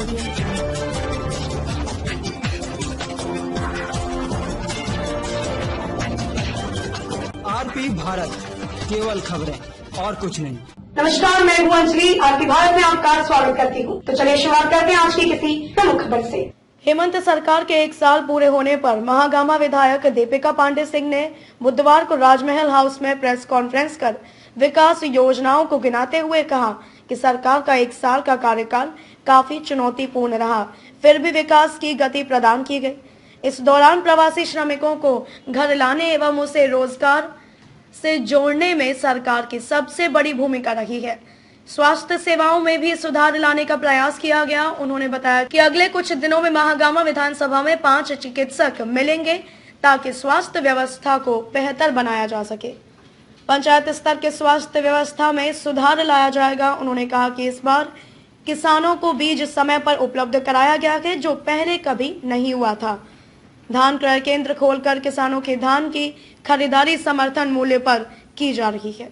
RP Bharat, केवल खबरें और कुछ नहीं। नमस्कार, मैं हूं अंजलि। आरपी भारत में आपका स्वागत करती हूं। तो चलिए शुरुआत करते हैं आज की किसी प्रमुख खबर से। हेमंत सरकार के 1 साल पूरे होने पर महागामा विधायक दीपिका पांडे सिंह ने बुधवार को राजमहल हाउस में प्रेस कॉन्फ्रेंस कर विकास योजनाओं को गिनाते हुए कहा कि सरकार का 1 साल का कार्यकाल काफी चुनौतीपूर्ण रहा, फिर भी विकास की गति प्रदान की गई। इस दौरान प्रवासी श्रमिकों को घर लाने एवं उसे रोजगार से जोड़ने में सरकार की सबसे बड़ी भूमिका रही है। स्वास्थ्य सेवाओं में भी सुधार लाने का प्रयास किया गया। उन्होंने बताया कि अगले कुछ दिनों में महागामा विधानसभा में 5 चिकित्सक मिलेंगे ताकि स्वास्थ्य व्यवस्था को बेहतर बनाया जा सके। पंचायत स्तर के स्वास्थ्य व्यवस्था में सुधार लाया जाएगा। उन्होंने कहा कि इस बार किसानों को बीज समय पर उपलब्ध कराया गया है, जो पहले कभी नहीं हुआ था। धान क्रय केंद्र खोलकर किसानों के धान की खरीदारी समर्थन मूल्य पर की जा रही है।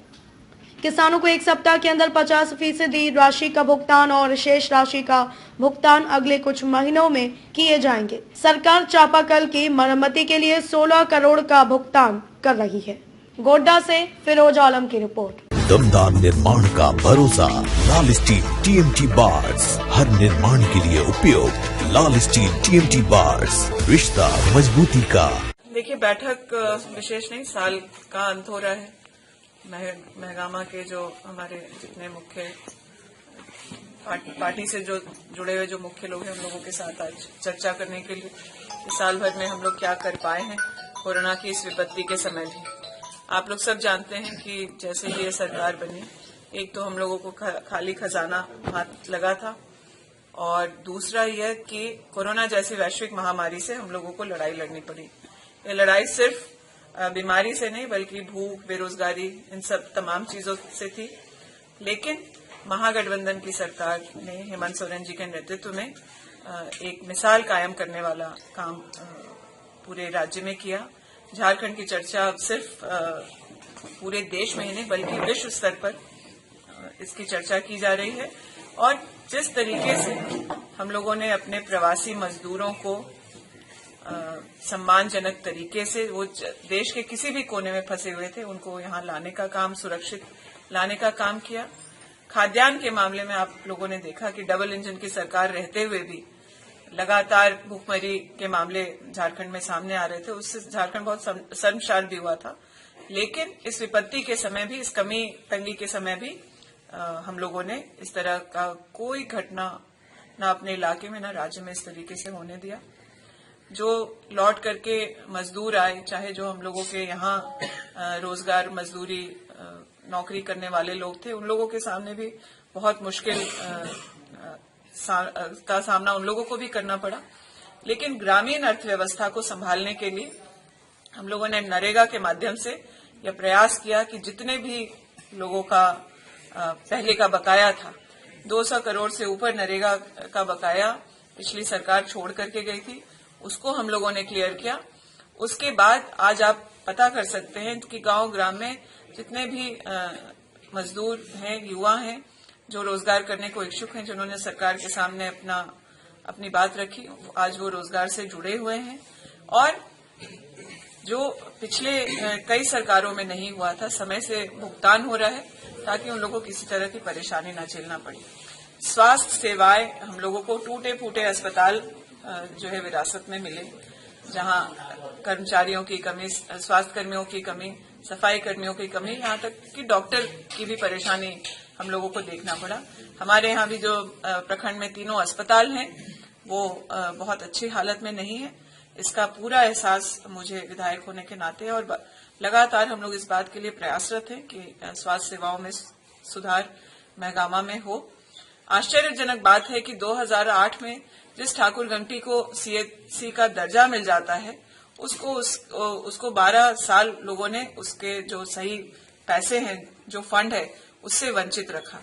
किसानों को 1 सप्ताह के अंदर 50% राशि का भुगतान और शेष राशि का भुगतान अगले कुछ महीनों में किए जाएंगे। सरकार चापाकल की मरम्मती के लिए 16 करोड़ का भुगतान कर रही है। गोड्डा से फिरोज आलम की रिपोर्ट। दमदार निर्माण का भरोसा, लाल स्टील TMT बार्स, हर निर्माण के लिए उपयुक्त। लाल स्टील TMT बार्स, रिश्ता मजबूती का। देखिए, बैठक विशेष नहीं, साल का अंत हो रहा है। महगामा के जो हमारे जितने मुख्य पार्टी से जो जुड़े हुए जो मुख्य लोग हैं, उन लोगों के साथ आज चर्चा करने के लिए इस साल भर में हम लोग क्या कर पाए हैं कोरोना की इस विपत्ति के समय भी। आप लोग सब जानते हैं कि जैसे ही ये सरकार बनी, एक तो हम लोगों को खाली खजाना हाथ लगा था, और दूसरा यह कि कोरोना जैसी वैश्विक महामारी से हम लोगों को लड़ाई लड़नी पड़ी। ये लड़ाई सिर्फ बीमारी से नहीं, बल्कि भूख, बेरोजगारी, इन सब तमाम चीजों से थी। लेकिन महागठबंधन की सरकार ने हेमंत सोरेन जी के नेतृत्व में एक मिसाल कायम करने वाला काम पूरे राज्य में किया। झारखंड की चर्चा अब सिर्फ पूरे देश में ही नहीं, बल्कि विश्व स्तर पर इसकी चर्चा की जा रही है। और जिस तरीके से हम लोगों ने अपने प्रवासी मजदूरों को सम्मानजनक तरीके से, वो देश के किसी भी कोने में फंसे हुए थे, उनको यहाँ लाने का काम, सुरक्षित लाने का काम किया। खाद्यान्न के मामले में आप लोगों ने देखा कि डबल इंजन की सरकार रहते हुए भी लगातार भूखमरी के मामले झारखंड में सामने आ रहे थे। उससे झारखंड बहुत शर्मसार भी हुआ था। लेकिन इस विपत्ति के समय भी, इस कमी तंगी के समय भी हम लोगों ने इस तरह का कोई घटना ना अपने इलाके में, ना राज्य में इस तरीके से होने दिया। जो लौट करके मजदूर आए, चाहे जो हम लोगों के यहाँ रोजगार, मजदूरी, नौकरी करने वाले लोग थे, उन लोगों के सामने भी बहुत मुश्किल का सामना उन लोगों को भी करना पड़ा। लेकिन ग्रामीण अर्थव्यवस्था को संभालने के लिए हम लोगों ने नरेगा के माध्यम से यह प्रयास किया कि जितने भी लोगों का पहले का बकाया था, 200 करोड़ से ऊपर नरेगा का बकाया पिछली सरकार छोड़ करके गई थी, उसको हम लोगों ने क्लियर किया। उसके बाद आज आप पता कर सकते हैं कि गांव ग्राम में जितने भी मजदूर हैं, युवा हैं, जो रोजगार करने को इच्छुक हैं, जिन्होंने सरकार के सामने अपनी बात रखी, आज वो रोजगार से जुड़े हुए हैं। और जो पिछले कई सरकारों में नहीं हुआ था, समय से भुगतान हो रहा है ताकि उन लोगों को किसी तरह की परेशानी न झेलना पड़े। स्वास्थ्य सेवाएं, हम लोगों को टूटे फूटे अस्पताल जो है विरासत में मिले, जहां कर्मचारियों की कमी, स्वास्थ्य कर्मियों की कमी, सफाई कर्मियों की कमी, यहाँ तक कि डॉक्टर की भी परेशानी हम लोगों को देखना पड़ा। हमारे यहाँ भी जो प्रखंड में 3 अस्पताल हैं, वो बहुत अच्छी हालत में नहीं है। इसका पूरा एहसास मुझे विधायक होने के नाते, और लगातार हम लोग इस बात के लिए प्रयासरत हैं कि स्वास्थ्य सेवाओं में सुधार महगामा में हो। आश्चर्यजनक बात है कि 2008 में जिस ठाकुर गंगटी को CHC का दर्जा मिल जाता है, उसको 12 साल लोगों ने उसके जो सही पैसे हैं, जो फंड है, उससे वंचित रखा।